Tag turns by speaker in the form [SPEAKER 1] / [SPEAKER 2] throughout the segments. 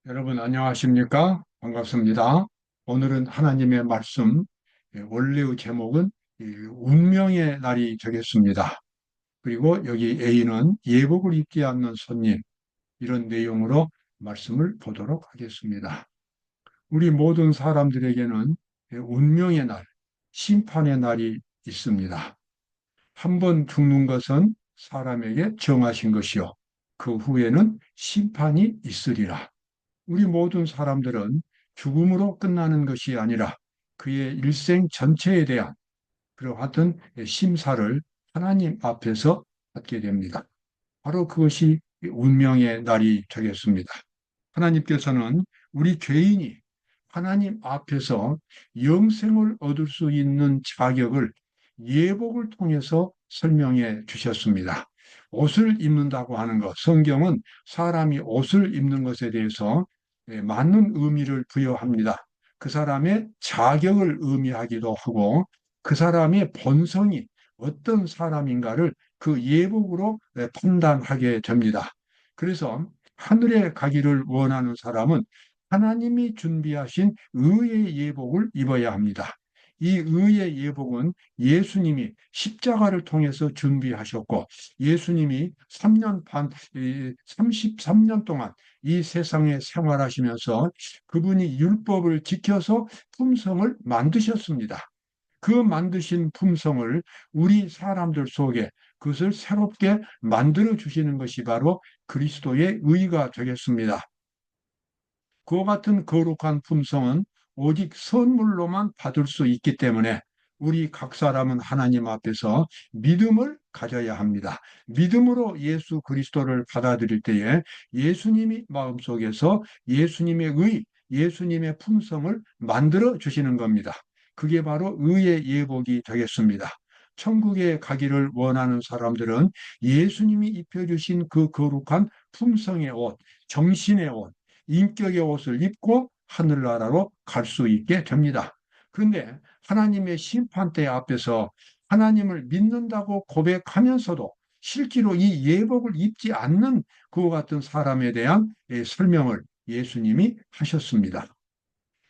[SPEAKER 1] 여러분 안녕하십니까? 반갑습니다. 오늘은 하나님의 말씀, 원래의 제목은 운명의 날이 되겠습니다. 그리고 여기 A는 예복을 입지 않는 손님, 이런 내용으로 말씀을 보도록 하겠습니다. 우리 모든 사람들에게는 운명의 날, 심판의 날이 있습니다. 한 번 죽는 것은 사람에게 정하신 것이요. 그 후에는 심판이 있으리라. 우리 모든 사람들은 죽음으로 끝나는 것이 아니라 그의 일생 전체에 대한 그러한 심사를 하나님 앞에서 받게 됩니다. 바로 그것이 운명의 날이 되겠습니다. 하나님께서는 우리 죄인이 하나님 앞에서 영생을 얻을 수 있는 자격을 예복을 통해서 설명해 주셨습니다. 옷을 입는다고 하는 것, 성경은 사람이 옷을 입는 것에 대해서 맞는 의미를 부여합니다. 그 사람의 자격을 의미하기도 하고 그 사람의 본성이 어떤 사람인가를 그 예복으로 판단하게 됩니다. 그래서 하늘에 가기를 원하는 사람은 하나님이 준비하신 의의 예복을 입어야 합니다. 이 의의 예복은 예수님이 십자가를 통해서 준비하셨고 예수님이 3년 반, 33년 동안 이 세상에 생활하시면서 그분이 율법을 지켜서 품성을 만드셨습니다. 그 만드신 품성을 우리 사람들 속에 그것을 새롭게 만들어 주시는 것이 바로 그리스도의 의가 되겠습니다. 그와 같은 거룩한 품성은 오직 선물로만 받을 수 있기 때문에 우리 각 사람은 하나님 앞에서 믿음을 가져야 합니다. 믿음으로 예수 그리스도를 받아들일 때에 예수님이 마음속에서 예수님의 의, 예수님의 품성을 만들어 주시는 겁니다. 그게 바로 의의 예복이 되겠습니다. 천국에 가기를 원하는 사람들은 예수님이 입혀주신 그 거룩한 품성의 옷, 정신의 옷, 인격의 옷을 입고 하늘나라로 갈 수 있게 됩니다. 그런데 하나님의 심판대 앞에서 하나님을 믿는다고 고백하면서도 실제로 이 예복을 입지 않는 그와 같은 사람에 대한 설명을 예수님이 하셨습니다.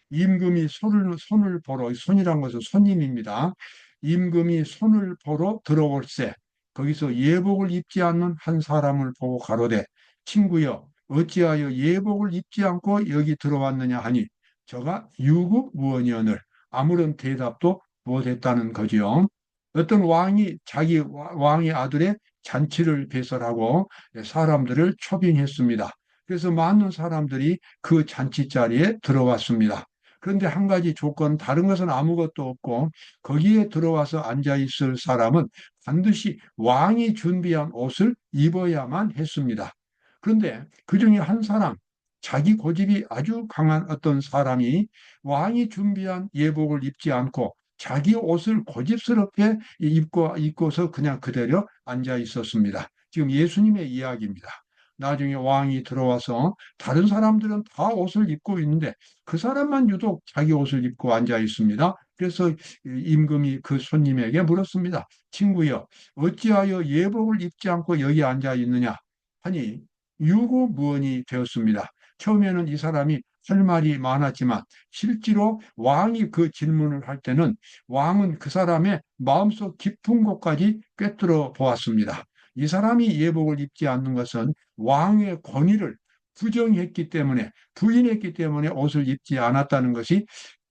[SPEAKER 1] 임금이 손을 보러, 손이란 것은 손님입니다. 임금이 손을 보러 들어올세. 거기서 예복을 입지 않는 한 사람을 보고 가로되, 친구여, 어찌하여 예복을 입지 않고 여기 들어왔느냐 하니, 저가 유구무원이언을 아무런 대답도 못했다는 거지요. 어떤 왕이 자기 왕의 아들의 잔치를 배설하고 사람들을 초빙했습니다. 그래서 많은 사람들이 그 잔치 자리에 들어왔습니다. 그런데 한 가지 조건, 다른 것은 아무것도 없고 거기에 들어와서 앉아 있을 사람은 반드시 왕이 준비한 옷을 입어야만 했습니다. 그런데 그 중에 한 사람, 자기 고집이 아주 강한 어떤 사람이 왕이 준비한 예복을 입지 않고 자기 옷을 고집스럽게 입고서 그냥 그대로 앉아 있었습니다. 지금 예수님의 이야기입니다. 나중에 왕이 들어와서 다른 사람들은 다 옷을 입고 있는데 그 사람만 유독 자기 옷을 입고 앉아 있습니다. 그래서 임금이 그 손님에게 물었습니다. 친구여, 어찌하여 예복을 입지 않고 여기 앉아 있느냐? 하니 유구무원이 되었습니다. 처음에는 이 사람이 할 말이 많았지만 실제로 왕이 그 질문을 할 때는 왕은 그 사람의 마음속 깊은 곳까지 꿰뚫어 보았습니다. 이 사람이 예복을 입지 않는 것은 왕의 권위를 부정했기 때문에 부인했기 때문에 옷을 입지 않았다는 것이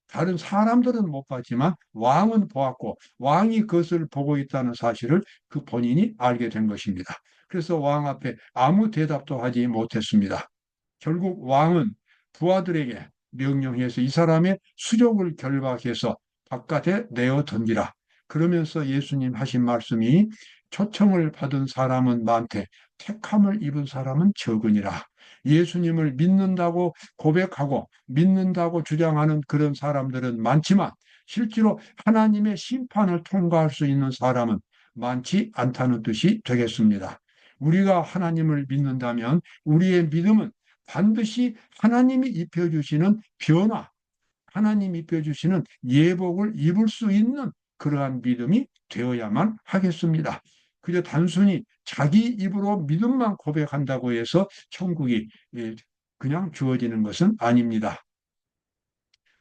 [SPEAKER 1] 다른 사람들은 못 봤지만 왕은 보았고 왕이 그것을 보고 있다는 사실을 그 본인이 알게 된 것입니다. 그래서 왕 앞에 아무 대답도 하지 못했습니다. 결국 왕은 부하들에게 명령해서 이 사람의 수족을 결박해서 바깥에 내어 던지라. 그러면서 예수님 하신 말씀이 초청을 받은 사람은 많되 택함을 입은 사람은 적으니라. 예수님을 믿는다고 고백하고 믿는다고 주장하는 그런 사람들은 많지만 실제로 하나님의 심판을 통과할 수 있는 사람은 많지 않다는 뜻이 되겠습니다. 우리가 하나님을 믿는다면 우리의 믿음은 반드시 하나님이 입혀주시는 변화, 하나님이 입혀주시는 예복을 입을 수 있는 그러한 믿음이 되어야만 하겠습니다. 그저 단순히 자기 입으로 믿음만 고백한다고 해서 천국이 그냥 주어지는 것은 아닙니다.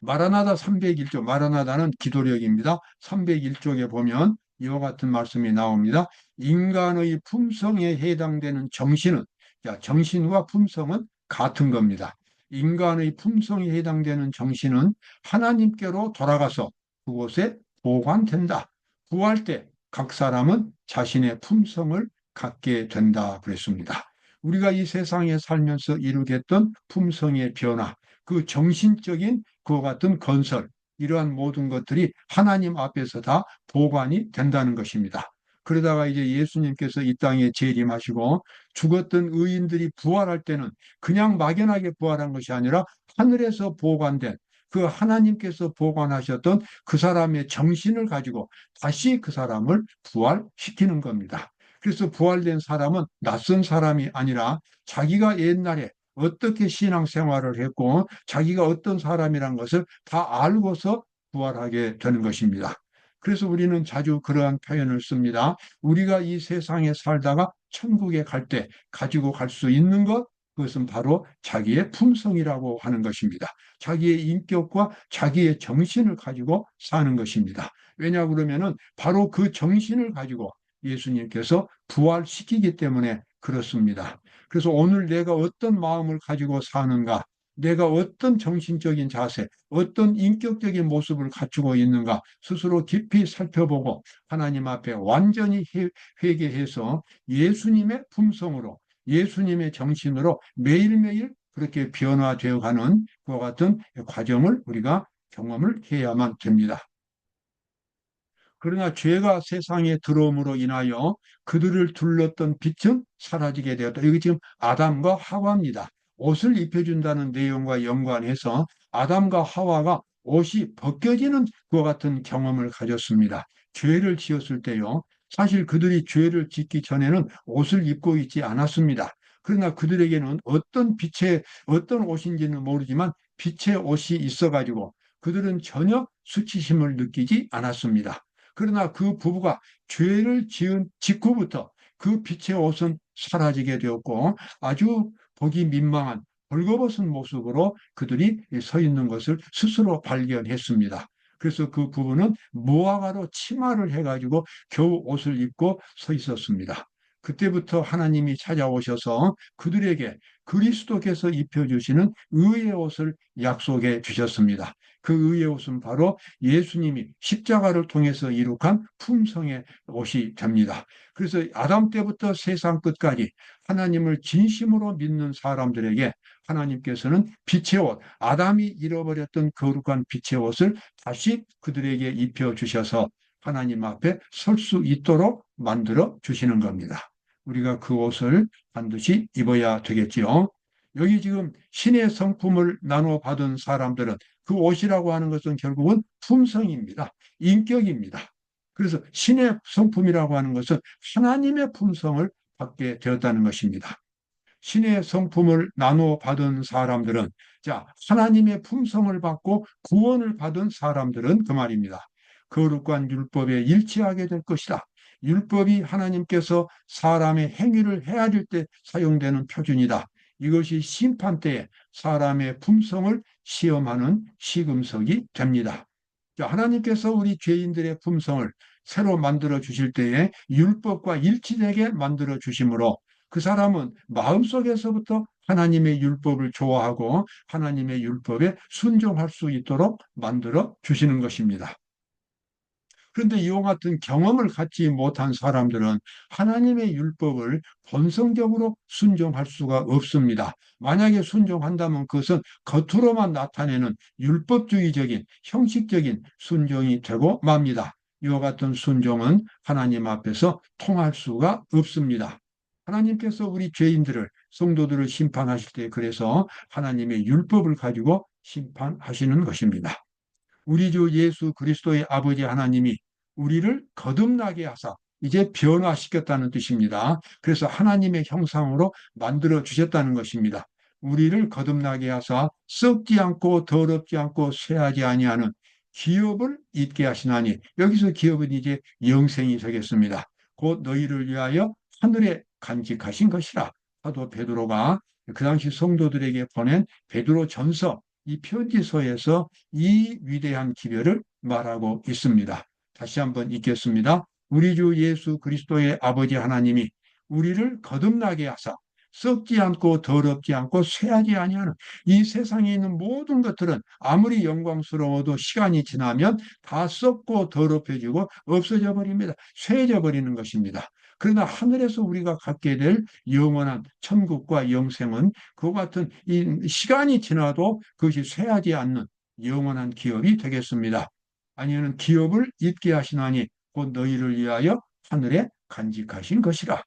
[SPEAKER 1] 마라나다 301조, 마라나다는 기도력입니다. 301쪽에 보면 이와 같은 말씀이 나옵니다. 인간의 품성에 해당되는 정신은, 자, 정신과 품성은 같은 겁니다. 인간의 품성에 해당되는 정신은 하나님께로 돌아가서 그곳에 보관된다. 구할 때 각 사람은 자신의 품성을 갖게 된다 그랬습니다. 우리가 이 세상에 살면서 이루겠던 품성의 변화, 그 정신적인 그와 같은 건설, 이러한 모든 것들이 하나님 앞에서 다 보관이 된다는 것입니다. 그러다가 이제 예수님께서 이 땅에 재림하시고 죽었던 의인들이 부활할 때는 그냥 막연하게 부활한 것이 아니라 하늘에서 보관된 그 하나님께서 보관하셨던 그 사람의 정신을 가지고 다시 그 사람을 부활시키는 겁니다. 그래서 부활된 사람은 낯선 사람이 아니라 자기가 옛날에 어떻게 신앙생활을 했고 자기가 어떤 사람이란 것을 다 알고서 부활하게 되는 것입니다. 그래서 우리는 자주 그러한 표현을 씁니다. 우리가 이 세상에 살다가 천국에 갈 때 가지고 갈 수 있는 것, 그것은 바로 자기의 품성이라고 하는 것입니다. 자기의 인격과 자기의 정신을 가지고 사는 것입니다. 왜냐 그러면은 바로 그 정신을 가지고 예수님께서 부활시키기 때문에 그렇습니다. 그래서 오늘 내가 어떤 마음을 가지고 사는가, 내가 어떤 정신적인 자세, 어떤 인격적인 모습을 갖추고 있는가 스스로 깊이 살펴보고 하나님 앞에 완전히 회개해서 예수님의 품성으로, 예수님의 정신으로 매일매일 그렇게 변화되어 가는 그와 같은 과정을 우리가 경험을 해야만 됩니다. 그러나 죄가 세상에 들어옴으로 인하여 그들을 둘렀던 빛은 사라지게 되었다. 이게 지금 아담과 하와입니다. 옷을 입혀준다는 내용과 연관해서 아담과 하와가 옷이 벗겨지는 것과 같은 경험을 가졌습니다. 죄를 지었을 때요. 사실 그들이 죄를 짓기 전에는 옷을 입고 있지 않았습니다. 그러나 그들에게는 어떤 빛의 어떤 옷인지는 모르지만 빛의 옷이 있어가지고 그들은 전혀 수치심을 느끼지 않았습니다. 그러나 그 부부가 죄를 지은 직후부터 그 빛의 옷은 사라지게 되었고 아주 보기 민망한 벌거벗은 모습으로 그들이 서 있는 것을 스스로 발견했습니다. 그래서 그 부부는 무화과로 치마를 해가지고 겨우 옷을 입고 서 있었습니다. 그때부터 하나님이 찾아오셔서 그들에게 그리스도께서 입혀주시는 의의 옷을 약속해 주셨습니다. 그 의의 옷은 바로 예수님이 십자가를 통해서 이룩한 품성의 옷이 됩니다. 그래서 아담 때부터 세상 끝까지 하나님을 진심으로 믿는 사람들에게 하나님께서는 빛의 옷, 아담이 잃어버렸던 거룩한 빛의 옷을 다시 그들에게 입혀 주셔서 하나님 앞에 설 수 있도록 만들어 주시는 겁니다. 우리가 그 옷을 반드시 입어야 되겠지요. 여기 지금 신의 성품을 나눠 받은 사람들은 그 옷이라고 하는 것은 결국은 품성입니다. 인격입니다. 그래서 신의 성품이라고 하는 것은 하나님의 품성을 받게 되었다는 것입니다. 신의 성품을 나누어 받은 사람들은, 자, 하나님의 품성을 받고 구원을 받은 사람들은 그 말입니다. 거룩한 율법에 일치하게 될 것이다. 율법이 하나님께서 사람의 행위를 헤아릴 때 사용되는 표준이다. 이것이 심판 때에 사람의 품성을 시험하는 시금석이 됩니다. 자, 하나님께서 우리 죄인들의 품성을 새로 만들어 주실 때에 율법과 일치되게 만들어 주심으로 그 사람은 마음속에서부터 하나님의 율법을 좋아하고 하나님의 율법에 순종할 수 있도록 만들어 주시는 것입니다. 그런데 이와 같은 경험을 갖지 못한 사람들은 하나님의 율법을 본성적으로 순종할 수가 없습니다. 만약에 순종한다면 그것은 겉으로만 나타내는 율법주의적인 형식적인 순종이 되고 맙니다. 이와 같은 순종은 하나님 앞에서 통할 수가 없습니다. 하나님께서 우리 죄인들을, 성도들을 심판하실 때 그래서 하나님의 율법을 가지고 심판하시는 것입니다. 우리 주 예수 그리스도의 아버지 하나님이 우리를 거듭나게 하사 이제 변화시켰다는 뜻입니다. 그래서 하나님의 형상으로 만들어 주셨다는 것입니다. 우리를 거듭나게 하사 썩지 않고 더럽지 않고 쇠하지 아니하는 기업을 잊게 하시나니, 여기서 기업은 이제 영생이 되겠습니다. 곧 너희를 위하여 하늘에 간직하신 것이라. 사도 베드로가 그 당시 성도들에게 보낸 베드로전서 이 편지서에서 이 위대한 기별을 말하고 있습니다. 다시 한번 읽겠습니다. 우리 주 예수 그리스도의 아버지 하나님이 우리를 거듭나게 하사 썩지 않고 더럽지 않고 쇠하지 아니하는 이 세상에 있는 모든 것들은 아무리 영광스러워도 시간이 지나면 다 썩고 더럽혀지고 없어져 버립니다. 쇠해져 버리는 것입니다. 그러나 하늘에서 우리가 갖게 될 영원한 천국과 영생은 그와 같은 이 시간이 지나도 그것이 쇠하지 않는 영원한 기업이 되겠습니다. 아니면 기업을 잊게 하시나니 곧 너희를 위하여 하늘에 간직하신 것이라.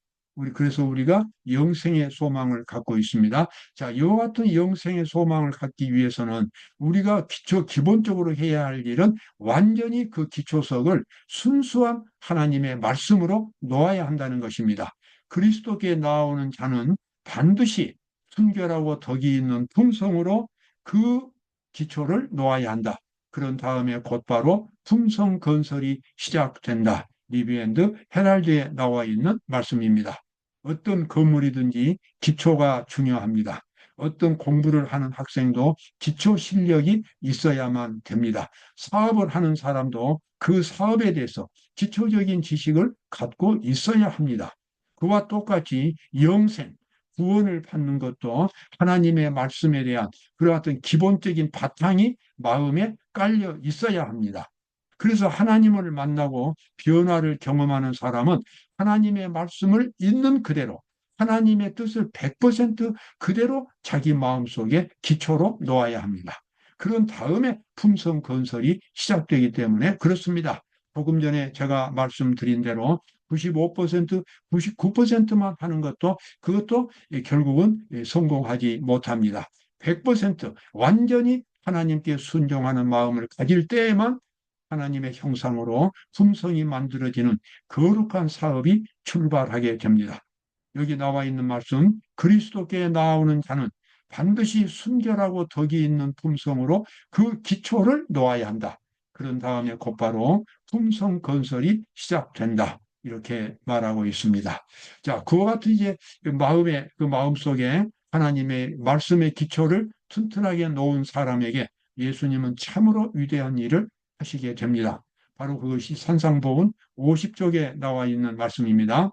[SPEAKER 1] 그래서 우리가 영생의 소망을 갖고 있습니다. 자, 이와 같은 영생의 소망을 갖기 위해서는 우리가 기본적으로 해야 할 일은 완전히 그 기초석을 순수한 하나님의 말씀으로 놓아야 한다는 것입니다. 그리스도께 나오는 자는 반드시 순결하고 덕이 있는 품성으로 그 기초를 놓아야 한다. 그런 다음에 곧바로 품성 건설이 시작된다. 리뷰앤드 헤랄드에 나와 있는 말씀입니다. 어떤 건물이든지 기초가 중요합니다. 어떤 공부를 하는 학생도 기초 실력이 있어야만 됩니다. 사업을 하는 사람도 그 사업에 대해서 기초적인 지식을 갖고 있어야 합니다. 그와 똑같이 영생, 구원을 받는 것도 하나님의 말씀에 대한 그와 같은 기본적인 바탕이 마음에 깔려 있어야 합니다. 그래서 하나님을 만나고 변화를 경험하는 사람은 하나님의 말씀을 있는 그대로 하나님의 뜻을 100% 그대로 자기 마음속에 기초로 놓아야 합니다. 그런 다음에 품성 건설이 시작되기 때문에 그렇습니다. 조금 전에 제가 말씀드린 대로 95%, 99%만 하는 것도 그것도 결국은 성공하지 못합니다. 100% 완전히 하나님께 순종하는 마음을 가질 때에만 하나님의 형상으로 품성이 만들어지는 거룩한 사업이 출발하게 됩니다. 여기 나와 있는 말씀, 그리스도께 나오는 자는 반드시 순결하고 덕이 있는 품성으로 그 기초를 놓아야 한다. 그런 다음에 곧바로 품성 건설이 시작된다. 이렇게 말하고 있습니다. 자, 그와 같은 이제 그 마음 속에 하나님의 말씀의 기초를 튼튼하게 놓은 사람에게 예수님은 참으로 위대한 일을 하시게 됩니다. 바로 그것이 산상보훈 50쪽에 나와 있는 말씀입니다.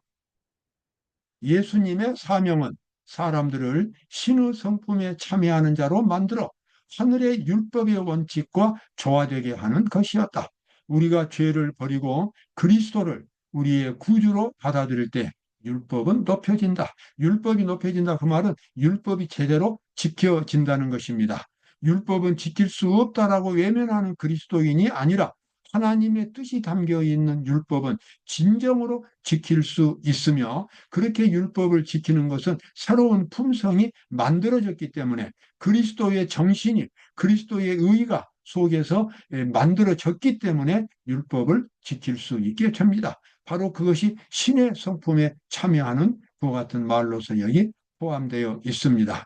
[SPEAKER 1] 예수님의 사명은 사람들을 신의 성품에 참여하는 자로 만들어 하늘의 율법의 원칙과 조화되게 하는 것이었다. 우리가 죄를 버리고 그리스도를 우리의 구주로 받아들일 때 율법은 높여진다. 율법이 높여진다. 그 말은 율법이 제대로 지켜진다는 것입니다. 율법은 지킬 수 없다라고 외면하는 그리스도인이 아니라 하나님의 뜻이 담겨 있는 율법은 진정으로 지킬 수 있으며 그렇게 율법을 지키는 것은 새로운 품성이 만들어졌기 때문에 그리스도의 정신이 그리스도의 의가 속에서 만들어졌기 때문에 율법을 지킬 수 있게 됩니다. 바로 그것이 신의 성품에 참여하는 그와 같은 말로서 여기 포함되어 있습니다.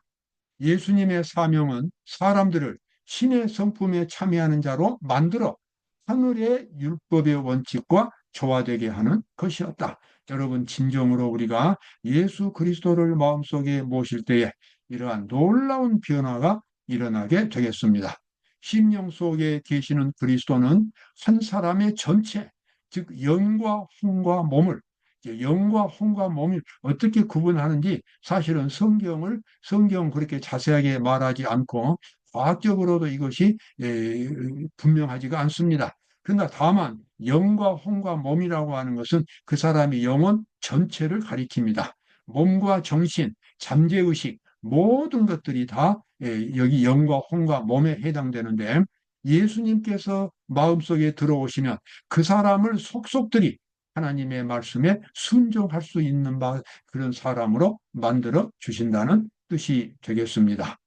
[SPEAKER 1] 예수님의 사명은 사람들을 신의 성품에 참여하는 자로 만들어 하늘의 율법의 원칙과 조화되게 하는 것이었다. 여러분, 진정으로 우리가 예수 그리스도를 마음속에 모실 때에 이러한 놀라운 변화가 일어나게 되겠습니다. 심령 속에 계시는 그리스도는 한 사람의 전체, 즉 영과 혼과 몸을 영과 혼과 몸을 어떻게 구분하는지 사실은 성경 그렇게 자세하게 말하지 않고 과학적으로도 이것이 분명하지가 않습니다. 그러나 다만 영과 혼과 몸이라고 하는 것은 그 사람의 영혼 전체를 가리킵니다. 몸과 정신, 잠재의식 모든 것들이 다 여기 영과 혼과 몸에 해당되는데 예수님께서 마음속에 들어오시면 그 사람을 속속들이 하나님의 말씀에 순종할 수 있는 그런 사람으로 만들어 주신다는 뜻이 되겠습니다.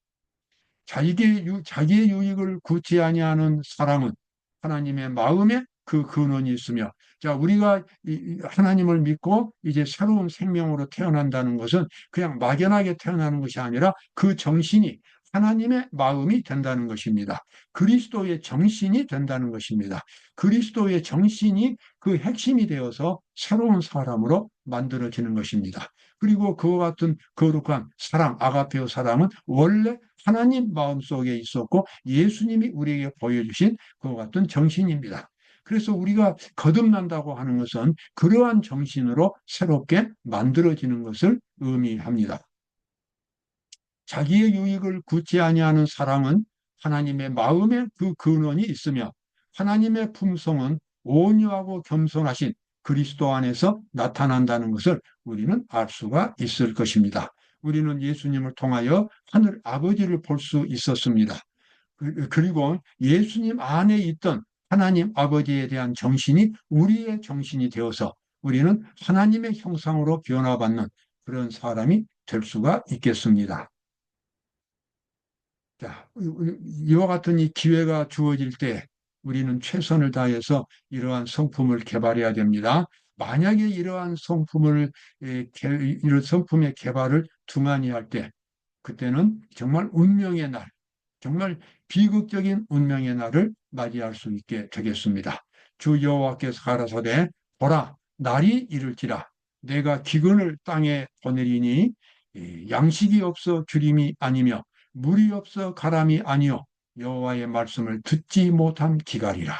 [SPEAKER 1] 자기의 유익을 구치 아니하는 사람은 하나님의 마음에 그 근원이 있으며, 자, 우리가 하나님을 믿고 이제 새로운 생명으로 태어난다는 것은 그냥 막연하게 태어나는 것이 아니라 그 정신이 하나님의 마음이 된다는 것입니다. 그리스도의 정신이 된다는 것입니다. 그리스도의 정신이 그 핵심이 되어서 새로운 사람으로 만들어지는 것입니다. 그리고 그와 같은 거룩한 사랑, 아가페오 사랑은 원래 하나님 마음속에 있었고 예수님이 우리에게 보여주신 그와 같은 정신입니다. 그래서 우리가 거듭난다고 하는 것은 그러한 정신으로 새롭게 만들어지는 것을 의미합니다. 자기의 유익을 굳지 아니하는 사랑은 하나님의 마음에 그 근원이 있으며 하나님의 품성은 온유하고 겸손하신 그리스도 안에서 나타난다는 것을 우리는 알 수가 있을 것입니다. 우리는 예수님을 통하여 하늘 아버지를 볼 수 있었습니다. 그리고 예수님 안에 있던 하나님 아버지에 대한 정신이 우리의 정신이 되어서 우리는 하나님의 형상으로 변화받는 그런 사람이 될 수가 있겠습니다. 자, 이와 같은 이 기회가 주어질 때 우리는 최선을 다해서 이러한 성품을 개발해야 됩니다. 만약에 이런 성품의 개발을 등한히 할 때, 그때는 정말 운명의 날, 정말 비극적인 운명의 날을 맞이할 수 있게 되겠습니다. 주 여호와께서 가라사대 보라 날이 이를지라 내가 기근을 땅에 보내리니 양식이 없어 주림이 아니며 물이 없어 가람이 아니요 여호와의 말씀을 듣지 못한 기갈이라.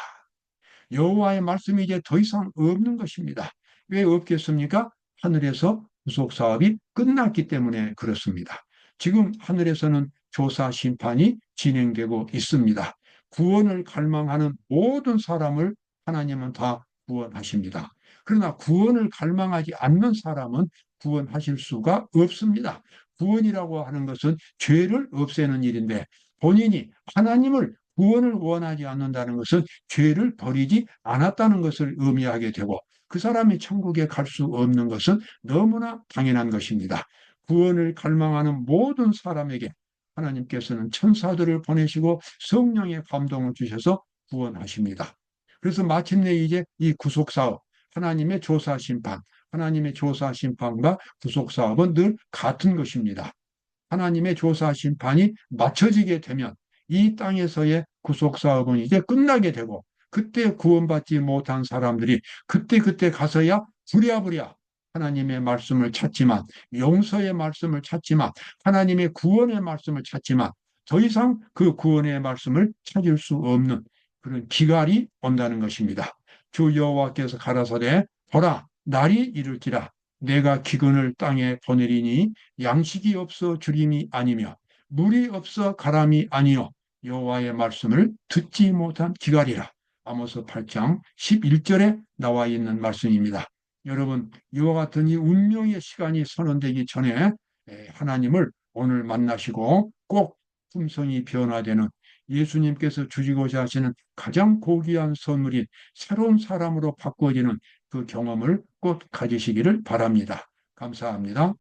[SPEAKER 1] 여호와의 말씀이 이제 더 이상 없는 것입니다. 왜 없겠습니까? 하늘에서 구속 사업이 끝났기 때문에 그렇습니다. 지금 하늘에서는 조사 심판이 진행되고 있습니다. 구원을 갈망하는 모든 사람을 하나님은 다 구원하십니다. 그러나 구원을 갈망하지 않는 사람은 구원하실 수가 없습니다. 구원이라고 하는 것은 죄를 없애는 일인데 본인이 하나님을 구원을 원하지 않는다는 것은 죄를 버리지 않았다는 것을 의미하게 되고 그 사람이 천국에 갈 수 없는 것은 너무나 당연한 것입니다. 구원을 갈망하는 모든 사람에게 하나님께서는 천사들을 보내시고 성령의 감동을 주셔서 구원하십니다. 그래서 마침내 이제 이 구속사업, 하나님의 조사 심판, 하나님의 조사 심판과 구속사업은 늘 같은 것입니다. 하나님의 조사 심판이 맞춰지게 되면 이 땅에서의 구속 사업은 이제 끝나게 되고 그때 구원받지 못한 사람들이 그때 가서야 부랴부랴 하나님의 말씀을 찾지만 용서의 말씀을 찾지만 하나님의 구원의 말씀을 찾지만 더 이상 그 구원의 말씀을 찾을 수 없는 그런 기갈이 온다는 것입니다. 주 여호와께서 가라사대 보라 날이 이를지라 내가 기근을 땅에 보내리니 양식이 없어 주림이 아니며 물이 없어 가람이 아니요 여호와의 말씀을 듣지 못한 기갈이라. 아모스 8장 11절에 나와 있는 말씀입니다. 여러분 이와 같은 이 운명의 시간이 선언되기 전에 하나님을 오늘 만나시고 꼭 품성이 변화되는 예수님께서 주시고자 하시는 가장 고귀한 선물인 새로운 사람으로 바꿔지는 그 경험을 꼭 가지시기를 바랍니다. 감사합니다.